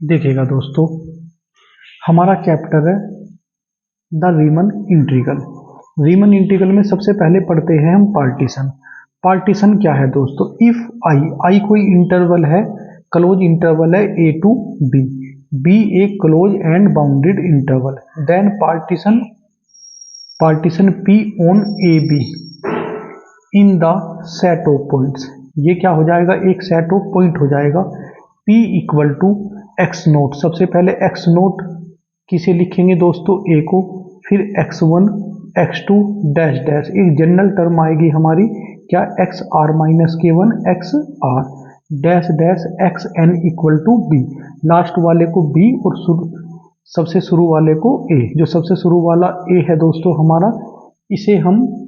देखिएगा दोस्तों, हमारा चैप्टर है द रीमन इंटीग्रल। रीमन इंटीग्रल में सबसे पहले पढ़ते हैं हम पार्टीशन। पार्टीशन क्या है दोस्तों? इफ आई कोई इंटरवल है, क्लोज इंटरवल है A to B, be a close and bounded interval, then partition P on A B in the set of points. ये क्या हो जाएगा? एक सेट ऑफ पॉइंट हो जाएगा। P equal to X nought, सबसे पहले एक्स नोट किसे लिखेंगे दोस्तों? ए को, फिर x1 x2 डैश डैश, एक जनरल टर्म आएगी हमारी क्या? एक्स आर माइनस के one X R dash dash X N equal to B, last वाले को b और सबसे शुरू वाले को a। जो सबसे शुरू वाला a है दोस्तों हमारा, इसे हम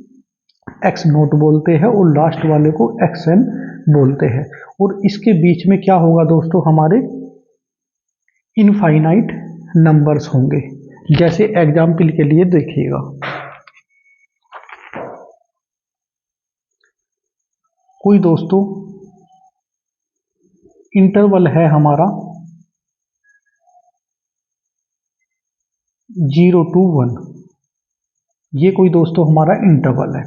एक्स नोट बोलते हैं और लास्ट वाले को एक्स एन बोलते हैं। और इसके बीच में क्या होगा दोस्तों? हमारे इनफाइनाइट नंबर्स होंगे। जैसे एग्जाम्पल के लिए देखिएगा, कोई दोस्तों इंटरवल है हमारा 0 to 1, ये कोई दोस्तों हमारा इंटरवल है।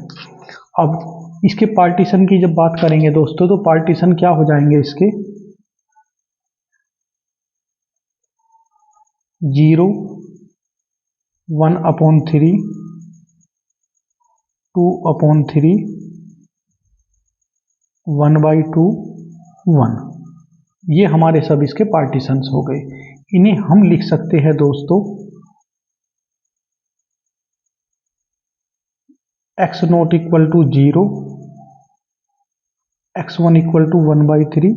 अब इसके पार्टीशन की जब बात करेंगे दोस्तों, तो पार्टीशन क्या हो जाएंगे इसके? 0 1/3 2/3 1/2 1, ये हमारे सब इसके पार्टीशंस हो गए। इन्हें हम लिख सकते हैं दोस्तों X nought equal to 0, x1 equal to 1/3,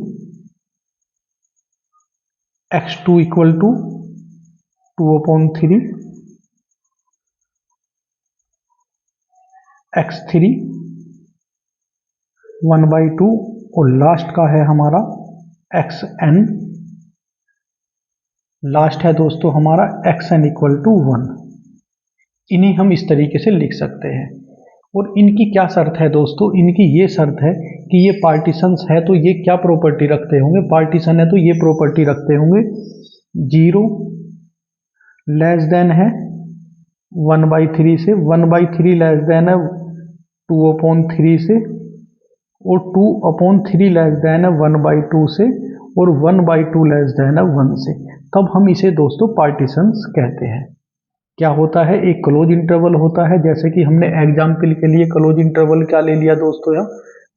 x2 equal to 2/3, x3 1/2 और लास्ट का है हमारा xn, लास्ट है दोस्तों हमारा xn इक्वल टू 1। इन्हें हम इस तरीके से लिख सकते हैं। और इनकी क्या शर्त है दोस्तों? इनकी ये शर्त है कि ये पार्टीशंस है तो ये क्या प्रॉपर्टी रखते होंगे? पार्टीशन है तो ये प्रॉपर्टी रखते होंगे, 0 लेस देन है 1/3 से, 1/3 लेस देन है 2/3 से, और 2/3 लेस देन है 1/2 से, और 1/2 लेस देन है 1 से। तब हम इसे दोस्तों पार्टीशंस कहते हैं। क्या होता है? एक क्लोज इंटरवल होता है, जैसे कि हमने एग्जाम्पल के लिए क्लोज इंटरवल क्या ले लिया दोस्तों? यहाँ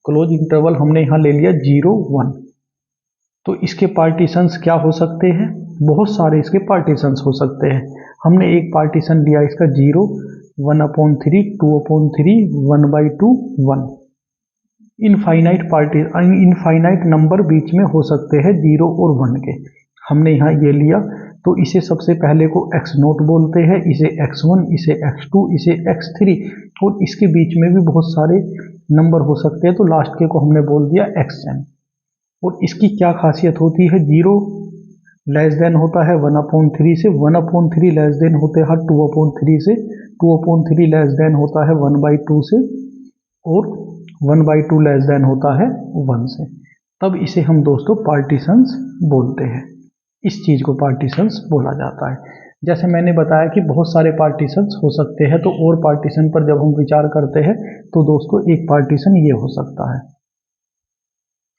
क्लोज इंटरवल हमने यहाँ ले लिया 0 1। तो इसके पार्टीशंस क्या हो सकते हैं? बहुत सारे इसके पार्टीशंस हो सकते हैं। हमने एक पार्टीशन लिया इसका 0 1/3 2/3 1/2 1। इनफाइनाइट नंबर बीच में हो सकते हैं 0 और 1 के। हमने यहाँ ये लिया, तो इसे सबसे पहले को x नोट बोलते हैं, इसे x1, इसे x2, इसे x3, और इसके बीच में भी बहुत सारे नंबर हो सकते हैं, तो लास्ट के को हमने बोल दिया xn। और इसकी क्या खासियत होती है? 0 लेस देन होता है 1/3 से, 1/3 लेस देन होते हैं 2/3 से, 2/3 लेस देन होता है 1/2 से, और 1/2 लेस देन होता है 1 से। तब इसे हम दोस्तों पार्टीशंस बोलते हैं। इस चीज को पार्टीशंस बोला जाता है। जैसे मैंने बताया कि बहुत सारे पार्टीशंस हो सकते हैं, तो और पार्टीशन पर जब हम विचार करते हैं तो दोस्तों एक पार्टीशन ये हो सकता है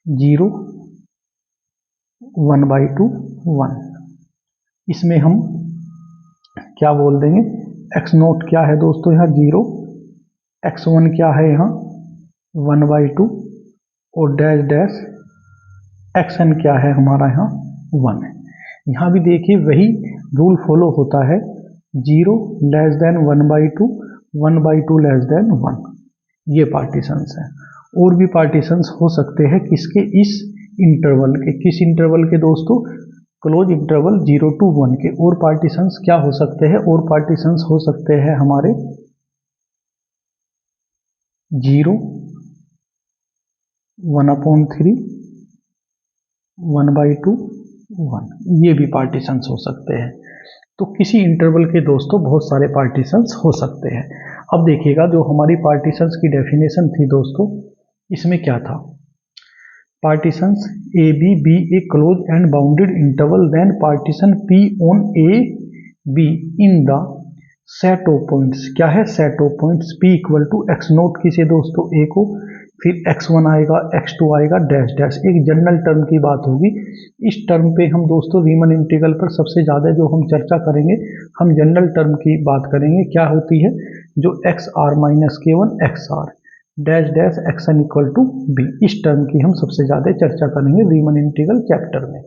0 1/2 1। इसमें हम क्या बोल देंगे? x नोट क्या है दोस्तों यहाँ 0, x1 क्या है यहाँ 1/2, और डैश डैश xn क्या है हमारा यहाँ 1 है। यहाँ भी देखिए वही रूल फॉलो होता है, 0 लेस देन 1/2 1/2 लेस देन 1। ये पार्टीशंस हैं। और भी पार्टीशंस हो सकते हैं किसके? इस इंटरवल के। किस इंटरवल के दोस्तों? क्लोज इंटरवल 0 to 1 के। और पार्टीशंस क्या हो सकते हैं? और पार्टीशंस हो सकते हैं हमारे 0 1/3 1/2 1, ये भी पार्टीशंस हो सकते हैं। तो किसी इंटरवल के दोस्तों बहुत सारे पार्टीशंस हो सकते हैं। अब देखिएगा, जो हमारी पार्टीशंस की डेफिनेशन थी दोस्तों, इसमें क्या था? partitions A B be a closed and bounded interval, then partition P on A B in the set of points. क्या है set of points? P equal to X nought किसे दोस्तों A को, फिर x1 आएगा x2 आएगा dash dash, एक general term की बात होगी। इस टर्म पे हम दोस्तों रीमन इंटीग्रल पर सबसे ज़्यादा जो हम चर्चा करेंगे, हम जनरल टर्म की बात करेंगे। क्या होती है? जो एक्स आर माइनस के one X R dash dash X N equal to B, इस टर्म की हम सबसे ज़्यादा चर्चा करेंगे रीमन इंटीग्रल चैप्टर में।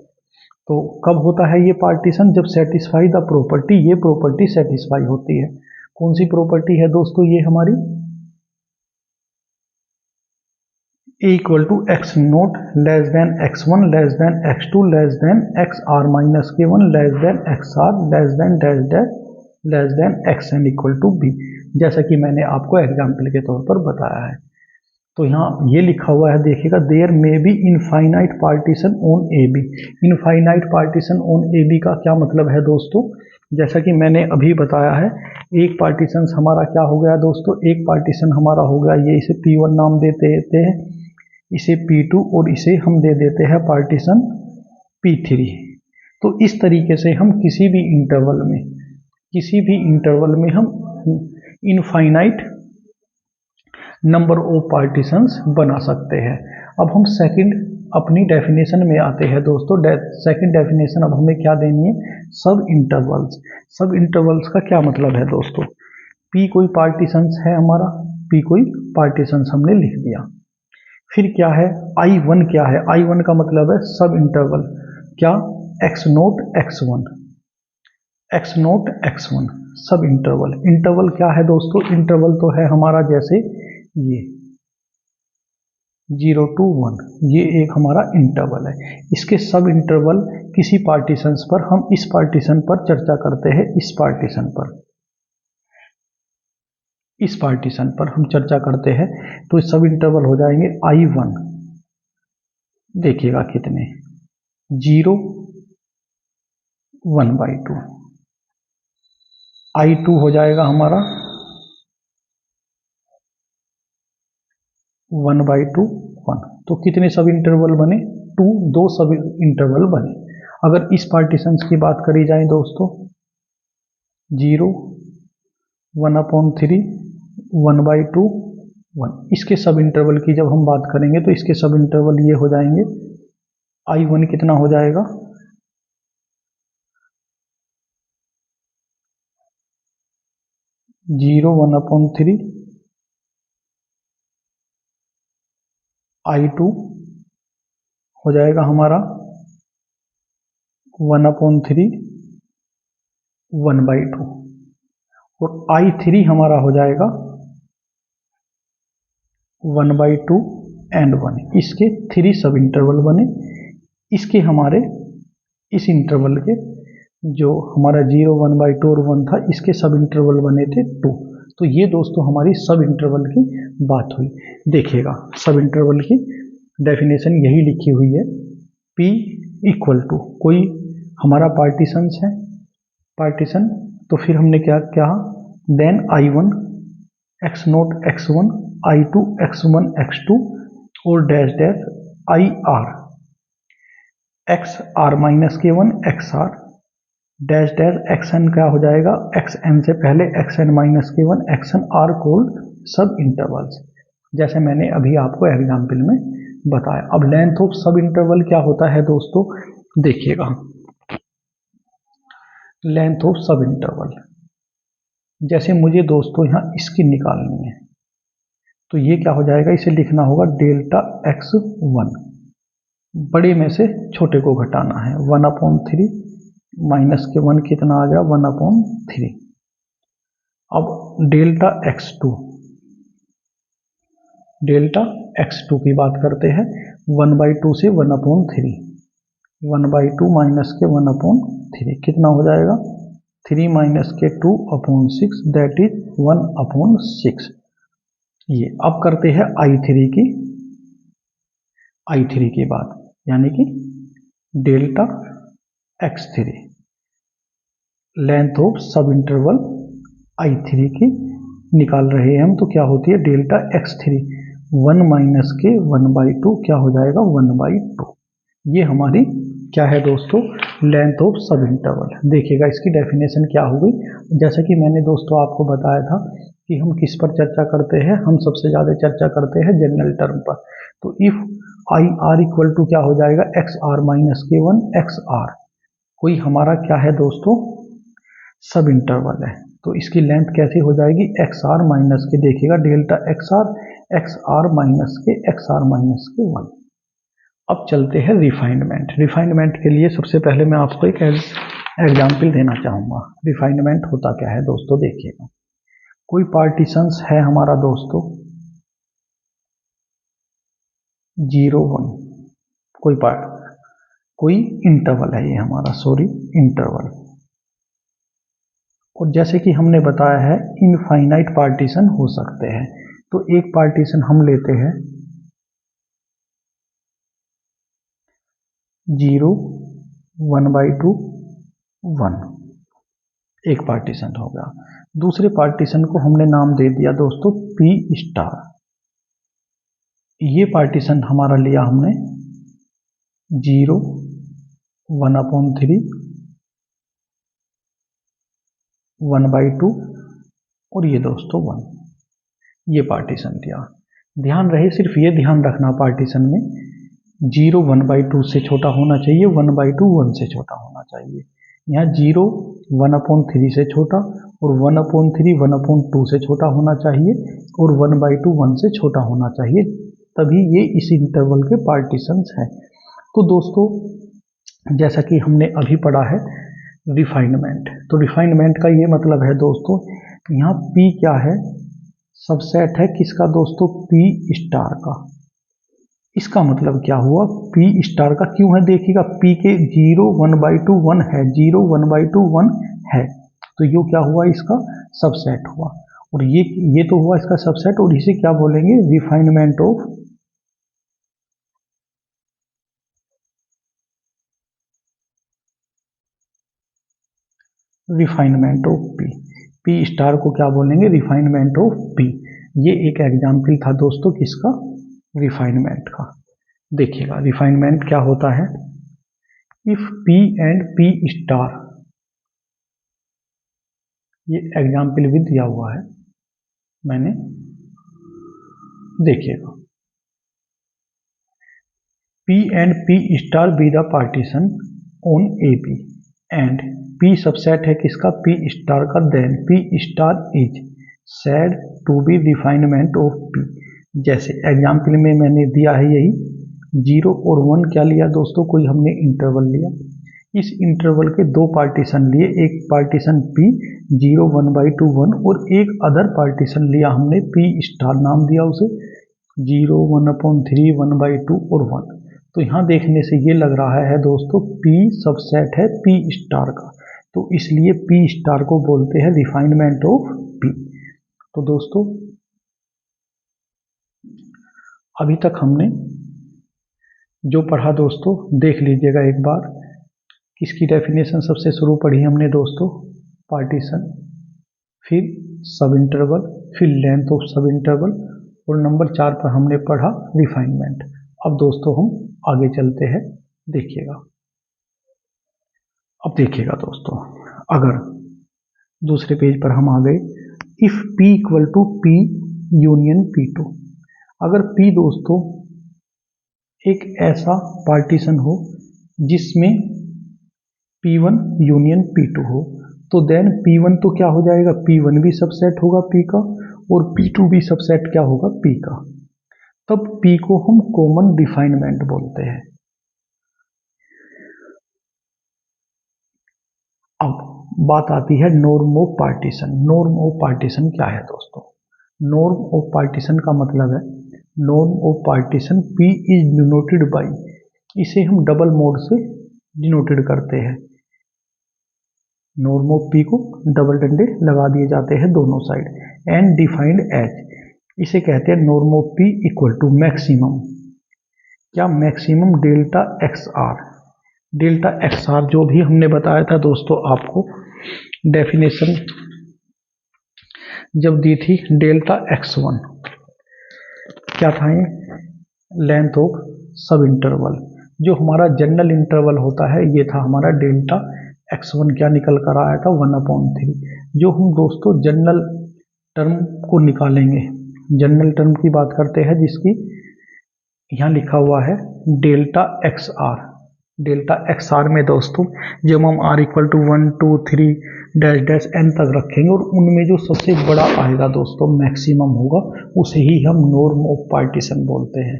तो कब होता है ये पार्टीशन? जब सेटिस्फाई द प्रॉपर्टी, ये प्रॉपर्टी सेटिस्फाई होती है। कौन सी प्रॉपर्टी है दोस्तों? ये हमारी A equal to X naught less than X one less than X two less than X are minus के one less than X R less than dash dash less than X N equal to B, जैसा कि मैंने आपको example के तौर पर बताया है। तो यहाँ ये लिखा हुआ है, देखिएगा, there may be infinite partition on A B. Infinite partition on A B का क्या मतलब है दोस्तों? जैसा कि मैंने अभी बताया है, एक पार्टीशन हमारा क्या हो गया दोस्तों? एक पार्टीशन हमारा हो गया, ये इसे P1 नाम देते हैं, इसे P2 और इसे हम दे देते हैं पार्टीशन P3। तो इस तरीके से हम किसी भी इंटरवल में हम इनफाइनाइट नंबर ऑफ पार्टीशंस बना सकते हैं। अब हम सेकंड अपनी डेफिनेशन में आते हैं दोस्तों। सेकंड डेफिनेशन अब हमें क्या देनी है? सब इंटरवल्स। सब इंटरवल्स का क्या मतलब है दोस्तों? P कोई पार्टीशंस है हमारा, P कोई पार्टीशंस हमने लिख दिया। फिर क्या है? I1 क्या है? I1 का मतलब है सब इंटरवल। क्या? x नोट x1 सब इंटरवल। इंटरवल क्या है दोस्तों? इंटरवल तो है हमारा जैसे ये 0 to 1, ये एक हमारा इंटरवल है। इसके सब इंटरवल किसी पार्टीशंस पर, हम इस पार्टीशन पर चर्चा करते हैं, इस पार्टीशन पर हम चर्चा करते हैं। तो सब इंटरवल हो जाएंगे I1, देखिएगा कितने, 0 1/2। I2 हो जाएगा हमारा 1/2 1। तो कितने सब इंटरवल बने? 2, 2 सब इंटरवल बने। अगर इस पार्टीशंस की बात करी जाए दोस्तों, 0 1/3 1/2 1, इसके सब इंटरवल की जब हम बात करेंगे तो इसके सब इंटरवल ये हो जाएंगे। I1 कितना हो जाएगा? 0 1/3, I2 हो जाएगा हमारा 1/3 1/2, और I3 हमारा हो जाएगा 1/2 and 1। इसके 3 सब इंटरवल बने। इसके हमारे इस इंटरवल के जो हमारा 0 1/2 और 1 था, इसके सब इंटरवल बने थे 2। तो ये दोस्तों हमारी सब इंटरवल की बात हुई। देखिएगा, सब इंटरवल की डेफिनेशन यही लिखी हुई है। P इक्वल टू कोई हमारा पार्टीशंस है, पार्टीशन, तो फिर हमने क्या कहा? Then I1 x note x1 I2 x1 x2 और dash dash IR XR minus के 1 XR डैश डैश XN क्या हो जाएगा? XN से पहले XN माइनस के 1 XN आर कोल्ड सब इंटरवल्स, जैसे मैंने अभी आपको एग्जाम्पल में बताया। अब लेंथ ऑफ सब इंटरवल क्या होता है दोस्तों? देखिएगा, लेंथ ऑफ सब इंटरवल, जैसे मुझे दोस्तों यहाँ इसकी निकालनी है, तो ये क्या हो जाएगा? इसे लिखना होगा डेल्टा x1, बड़े में से छोटे को घटाना है। 1/3 माइनस के 1 कितना आ गया? 1/3। अब डेल्टा x2 की बात करते हैं। 1/2 से 1/3, 1/2 माइनस के 1/3 कितना हो जाएगा? 3 माइनस के 2/6 दैट इज 1/6। ये अब करते हैं I3 की बात, यानी कि डेल्टा x3, लेंथ ऑफ सब इंटरवल I3 की निकाल रहे हैं हम। तो क्या होती है? डेल्टा x3 1 माइनस के 1/2 क्या हो जाएगा 1/2। ये हमारी क्या है दोस्तों लेंथ ऑफ सब इंटरवल। देखिएगा इसकी डेफिनेशन क्या हो गई। जैसा कि मैंने दोस्तों आपको बताया था कि हम किस पर चर्चा करते हैं, हम सबसे ज़्यादा चर्चा करते हैं जनरल टर्म पर। तो if I R equal to क्या हो जाएगा एक्स आर माइनस के 1 एक्स आर, कोई हमारा क्या है दोस्तों सब इंटरवल है, तो इसकी लेंथ कैसी हो जाएगी एक्स आर माइनस के, देखिएगा डेल्टा एक्स आर माइनस के एक्स आर माइनस के 1। अब चलते हैं रिफाइनमेंट। रिफाइनमेंट के लिए सबसे पहले मैं आपको एक एग्जाम्पल देना चाहूँगा। रिफाइनमेंट होता क्या है दोस्तों, देखिएगा कोई पार्टीशंस है हमारा दोस्तों 0 1, कोई इंटरवल है ये हमारा, इंटरवल। और जैसे कि हमने बताया है इनफाइनाइट पार्टीशन हो सकते हैं, तो एक पार्टीशन हम लेते हैं 0 1/2 1, एक पार्टीशन हो गया। दूसरे पार्टीशन को हमने नाम दे दिया दोस्तों पी स्टार। ये पार्टीशन हमारा लिया हमने 0 1/3 1/2 और ये दोस्तों 1, ये पार्टीशन दिया। ध्यान रहे सिर्फ ये ध्यान रखना पार्टीशन में 0 1/2 से छोटा होना चाहिए, 1/2 1 से छोटा होना चाहिए। यहाँ 0 1/3 से छोटा और 1/3 1/2 से छोटा होना चाहिए और 1/2 1 से छोटा होना चाहिए, तभी ये इस इंटरवल के पार्टीशंस हैं। तो दोस्तों जैसा कि हमने अभी पढ़ा है रिफाइनमेंट, तो रिफाइनमेंट का ये मतलब है दोस्तों यहाँ P क्या है सबसेट है किसका दोस्तों P स्टार का। इसका मतलब क्या हुआ P स्टार का क्यों है, देखिएगा P के 0 1/2 1 है, 0 1/2 1 है, तो ये क्या हुआ इसका सबसेट हुआ, और ये तो हुआ इसका सबसेट, और इसे क्या बोलेंगे रिफाइनमेंट ऑफ P स्टार को क्या बोलेंगे रिफाइनमेंट ऑफ P। ये एक एग्जाम्पल था दोस्तों किसका रिफाइनमेंट का। देखिएगा रिफाइनमेंट क्या होता है, if P and P star, ये एग्जाम्पल भी दिया हुआ है मैंने, देखिएगा P and P star be the partition on AB and P subset है किसका P स्टार का, then P star is said to be refinement of P। जैसे एग्जाम्पल में मैंने दिया है यही 0 और 1 क्या लिया दोस्तों, कोई हमने इंटरवल लिया, इस इंटरवल के दो पार्टीशन लिए, एक पार्टीशन P 0 1/2 1 और एक अदर पार्टीशन लिया हमने P स्टार, नाम दिया उसे 0 1/3 1/2 और 1। तो यहाँ देखने से ये लग रहा है दोस्तों P सबसेट है P स्टार का, तो इसलिए P स्टार को बोलते हैं रिफाइनमेंट ऑफ P। तो दोस्तों अभी तक हमने जो पढ़ा दोस्तों देख लीजिएगा एक बार, किसकी डेफिनेशन सबसे शुरू पढ़ी हमने दोस्तों पार्टीशन, फिर सब इंटरवल, फिर लेंथ ऑफ सब इंटरवल, और नंबर 4 पर हमने पढ़ा रिफाइनमेंट। अब दोस्तों हम आगे चलते हैं, देखिएगा। अब देखिएगा दोस्तों अगर दूसरे पेज पर हम आ गए, if P equal to P union P2, अगर P दोस्तों एक ऐसा पार्टीशन हो जिसमें P1 यूनियन P2 हो, तो देन P1 तो क्या हो जाएगा P1 भी सबसेट होगा P का और P2 भी सबसेट क्या होगा P का, तब P को हम कॉमन रिफाइनमेंट बोलते हैं। अब बात आती है norm of partition. Norm of partition क्या है दोस्तों, नॉर्म ऑफ पार्टीशन का मतलब है norm of partition P is denoted by, इसे हम डबल मोड से डिनोटेड करते हैं, नॉर्म ऑफ P को डबल डंडे लगा दिए जाते हैं दोनों साइड, एंड डिफाइंड एज, इसे कहते हैं norm of P equal to maximum, क्या maximum delta x are. Delta x R जो भी हमने बताया था दोस्तों आपको डेफिनेशन जब दी थी, डेल्टा x1 क्या था ये, लेंथ ऑफ सब इंटरवल। जो हमारा जनरल इंटरवल होता है ये था हमारा डेल्टा x1, क्या निकल कर आया था 1/3। जो हम दोस्तों जनरल टर्म को निकालेंगे, जनरल टर्म की बात करते हैं जिसकी यहाँ लिखा हुआ है delta x are. Delta x r में दोस्तों जब हम r equal to 1 2 3 dash dash n तक रखेंगे और उनमें जो सबसे बड़ा आएगा दोस्तों मैक्सिमम होगा, उसे ही हम नॉर्म ऑफ पार्टीशन बोलते हैं।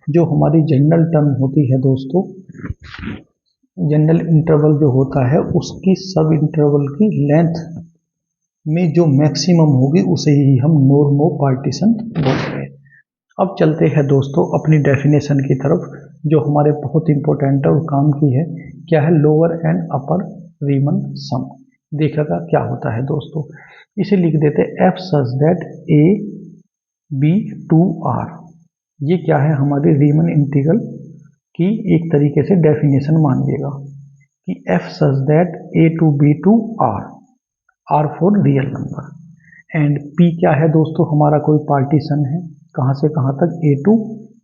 जो हमारी जनरल टर्म होती है दोस्तों, जनरल इंटरवल जो होता है उसकी सब इंटरवल की लेंथ में जो मैक्सिमम होगी उसे ही हम नॉर्म ऑफ पार्टीशन बोलते हैं। अब चलते हैं दोस्तों अपनी डेफिनेशन की तरफ, जो हमारे बहुत इंपॉर्टेंट है और काम की है। क्या है, लोअर एंड अपर रीमन सम। देखिएगा क्या होता है दोस्तों, इसे लिख देते हैं f such that a b to r. ये क्या है, हमारी रीमन इंटीग्रल की एक तरीके से डेफिनेशन मानिएगा कि f such that a to b to r for real number and p क्या है दोस्तों, हमारा कोई पार्टीशन है कहाँ से कहाँ तक, ए टू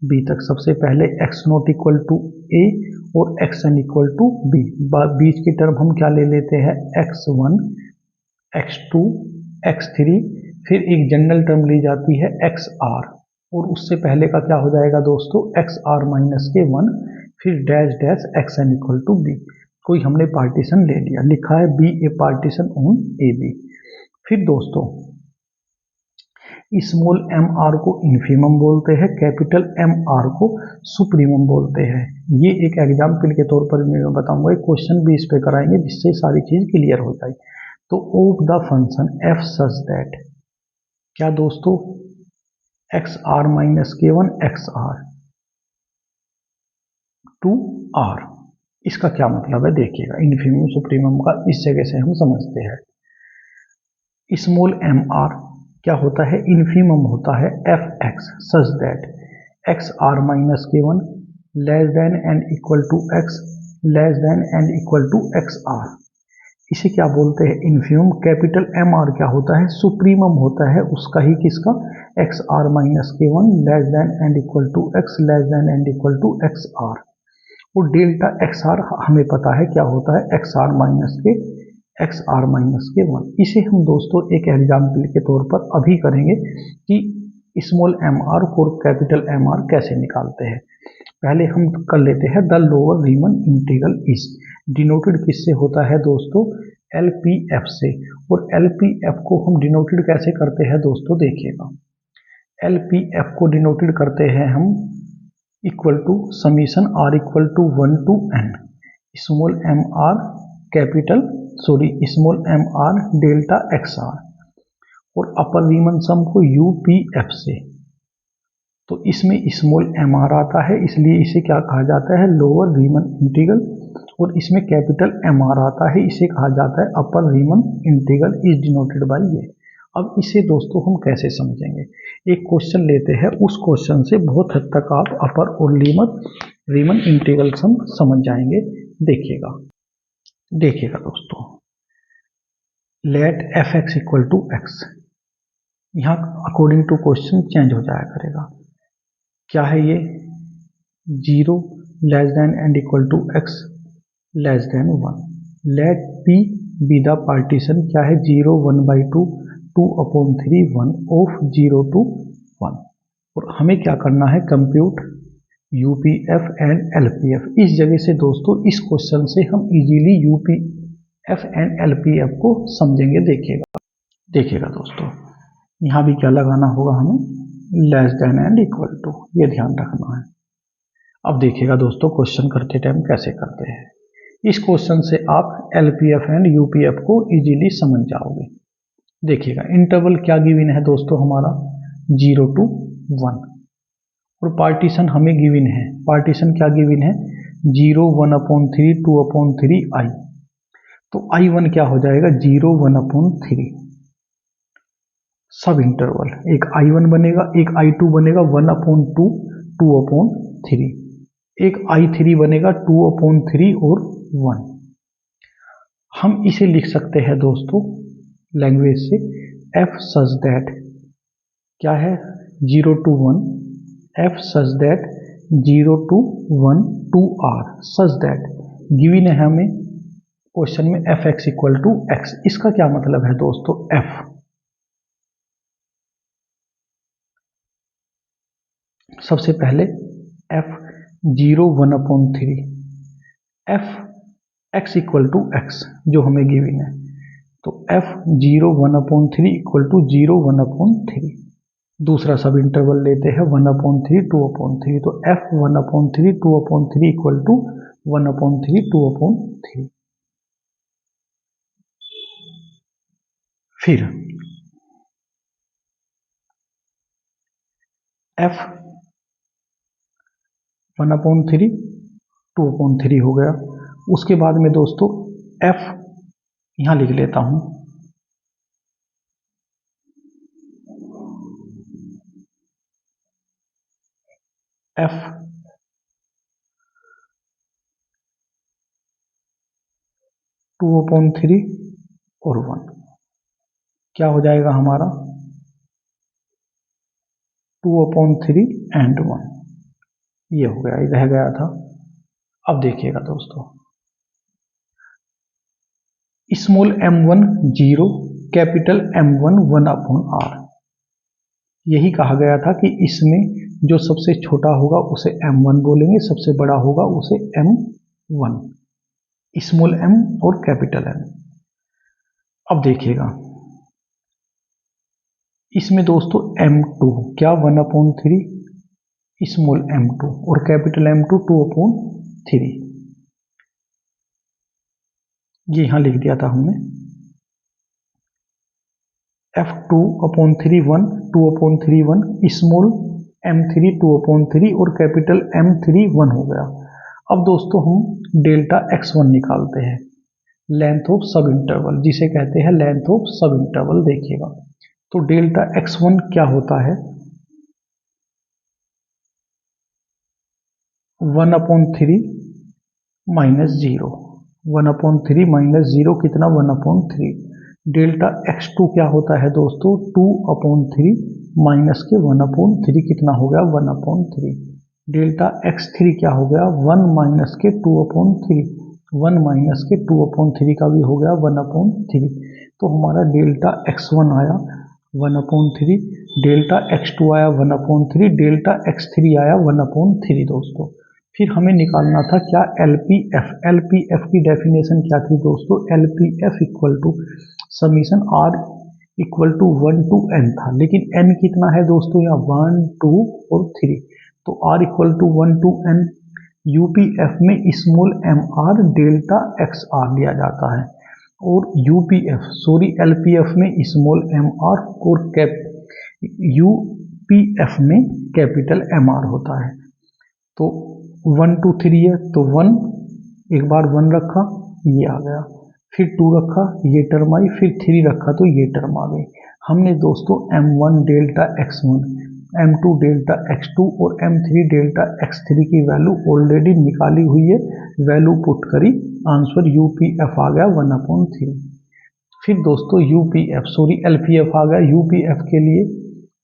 बी तक। सबसे पहले X naught equal to A और X N equal to B, बीच की टर्म हम क्या ले लेते हैं x1 x2 x3, फिर एक जनरल टर्म ली जाती है xr और उससे पहले का क्या हो जाएगा दोस्तों xr माइनस के 1, फिर dash dash xn equal to b. कोई हमने पार्टीशन ले लिया, लिखा है be a partition on A b. फिर दोस्तों स्मॉल एम आर को इन्फीमम बोलते हैं, कैपिटल एम आर को सुप्रीमम बोलते हैं। ये एक एग्जाम्पल के तौर पर मैं बताऊंगा, एक क्वेश्चन भी इस पे कराएंगे जिससे सारी चीज क्लियर हो जाए। तो of the function F such that, क्या दोस्तों, एक्स आर माइनस के 1 एक्स आर टू आर, इसका क्या मतलब है देखिएगा। इन्फीमम सुप्रीमम का इस जगह से हम समझते हैं। स्मॉल एम आर क्या होता है, इन्फीमम होता है f x such that x are minus के 1 less than and equal to x less than and equal to x r. इसे क्या बोलते हैं, इन्फीमम। कैपिटल एम आर क्या होता है, सुप्रीमम होता है उसका ही, किसका, एक्स आर माइनस के 1 less than and equal to x less than and equal to x r. और डेल्टा एक्स आर हमें पता है क्या होता है, एक्स आर माइनस के 1। इसे हम दोस्तों एक एग्जाम्पल के तौर पर अभी करेंगे कि स्मॉल एम आर और कैपिटल एम आर कैसे निकालते हैं। पहले हम कर लेते हैं the lower Riemann integral is, denoted किससे होता है दोस्तों, एल पी एफ से। और एल पी एफ को हम डिनोटेड कैसे करते हैं दोस्तों, देखिएगा। एल पी एफ को डिनोटेड करते हैं हम equal to summation r equal to 1 to n, small M r capital small M r delta x r, और अपर रीमन सम को यूपीएफ से। तो इसमें स्मॉल एम आर आता है इसलिए इसे क्या कहा जाता है, लोअर रीमन इंटीग्रल, और इसमें कैपिटल एम आर आता है इसे कहा जाता है अपर रीमन इंटीग्रल, इज डिनोटेड बाय ये। अब इसे दोस्तों हम कैसे समझेंगे, एक क्वेश्चन लेते हैं, उस क्वेश्चन से बहुत हद तक आप अपर और रीमन इंटीग्रल सम समझ जाएंगे। देखिएगा दोस्तों, let f x equal to x, यहाँ अकॉर्डिंग टू क्वेश्चन चेंज हो जाया करेगा। क्या है ये, 0 less than and equal to x less than 1। Let p be the partition, क्या है, 0 1/2 2/3 1 ऑफ 0 to 1। और हमें क्या करना है, कंप्यूट यूपीएफ एंड एलपीएफ। इस जगह से दोस्तों इस क्वेश्चन से हम इजीली यूपीएफ एंड एलपीएफ को समझेंगे। देखिएगा दोस्तों, यहाँ भी क्या लगाना होगा हमें, less than and equal to, ये ध्यान रखना है। अब देखिएगा दोस्तों क्वेश्चन करते टाइम कैसे करते हैं। इस क्वेश्चन से आप एलपीएफ एंड यूपीएफ को इजीली समझ जाओगे। देखिएगा इंटरवल क्या गिवन है दोस्तों, हमारा 0 to 1, और पार्टीशन हमें गिवन है, पार्टीशन क्या गिवन है, 0 1/3 2/3 आई। तो I1 क्या हो जाएगा, 0 1/3 सब इंटरवल, एक I1 बनेगा, एक I2 बनेगा 1/2 2/3, एक I3 बनेगा 2/3 और 1। हम इसे लिख सकते हैं दोस्तों लैंग्वेज से, एफ सच दैट क्या है, 0 to 1 f such that 0 to 1 to r such that given है हमें क्वेश्चन में f x equal to x. इसका क्या मतलब है दोस्तों, एफ सबसे पहले f 0 1 upon 3, f x equal to x जो हमें गिवन है, तो f 0 1 upon 3 equal to 0 1 upon 3। दूसरा सब इंटरवल लेते हैं 1 अपॉन 3 2 अपॉन 3, तो f 1 upon 3 2 upon 3 equal to 1 upon 3 2 upon 3। फिर एफ 1 अपॉन 3 2 अपॉन 3 हो गया। उसके बाद में दोस्तों एफ यहां लिख लेता हूं, एफ 2 अपॉन 3 और 1 क्या हो जाएगा हमारा 2 अपॉन 3 एंड 1, ये हो गया, रह गया था। अब देखिएगा दोस्तों, small m1 0, capital M1 1 upon r। यही कहा गया था कि इसमें जो सबसे छोटा होगा उसे m1 बोलेंगे, सबसे बड़ा होगा उसे m1, स्मॉल m और कैपिटल M। अब देखिएगा इसमें दोस्तों m2 क्या 1 अपॉन 3, स्मॉल m2 और कैपिटल M2 2 अपॉन 3, ये यहां लिख दिया था हमने। f2 upon 3 1 2 upon 3 1, small m3 2 upon 3 और कैपिटल M3 1 हो गया। अब दोस्तों हम डेल्टा x1 निकालते हैं, लेंथ ऑफ सब इंटरवल जिसे कहते हैं लेंथ ऑफ सब इंटरवल। देखिएगा तो डेल्टा x1 क्या होता है 1 अपॉन 3 माइनस 0, 1 अपॉन 3 माइनस 0 कितना 1 अपॉन 3। डेल्टा x2 क्या होता है दोस्तों 2 अपॉन 3 माइनस के 1 अपॉन 3 कितना हो गया 1 अपॉन 3। डेल्टा x3 क्या हो गया 1 माइनस के 2 अपॉन 3, 1 माइनस के 2 अपॉन 3 का भी हो गया 1 अपॉन 3। तो हमारा डेल्टा x1 आया 1 अपॉन 3, डेल्टा x2 आया 1 अपॉन 3, डेल्टा x3 आया 1 अपॉन 3 दोस्तों। फिर हमें निकालना था क्या LPF। LPF की डेफिनेशन क्या थी दोस्तों, LPF equal to summation R equal to 1 to n था, लेकिन n कितना है दोस्तों यहाँ 1 2 और 3, तो R equal to 1 to n। UPF में स्मॉल mr डेल्टा XR लिया जाता है और LPF में स्मॉल mr और UPF में कैपिटल MR होता है। तो 1 2 3 है तो 1, एक बार 1 रखा ये आ गया, फिर 2 रखा ये टर्म आई, फिर 3 रखा तो ये टर्म आ गई। हमने दोस्तों M1 delta x1, M2 delta x2 और M3 डेल्टा x3 की वैल्यू ऑलरेडी निकाली हुई है, वैल्यू पुट करी, आंसर UPF आ गया 1 अपॉन 3। फिर दोस्तों LPF आ गया। UPF के लिए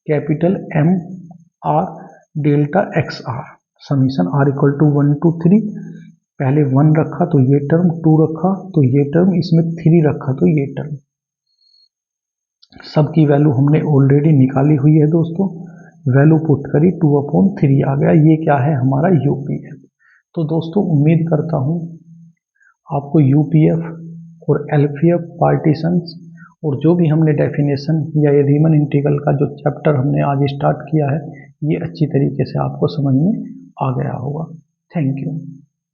capital MR delta XR summation R equal to 1 to 3, पहले 1 रखा तो ये टर्म, 2 रखा तो ये टर्म, इसमें 3 रखा तो ये टर्म, सबकी वैल्यू हमने ऑलरेडी निकाली हुई है दोस्तों, वैल्यू पुट करी 2 अपॉन 3 आ गया। ये क्या है हमारा UPF। तो दोस्तों उम्मीद करता हूँ आपको UPF और LPF पार्टीशंस और जो भी हमने डेफिनेशन या ये रीमन इंटीग्रल का जो चैप्टर हमने आज स्टार्ट किया है ये अच्छी तरीके से आपको समझ में आ गया होगा। Thank you.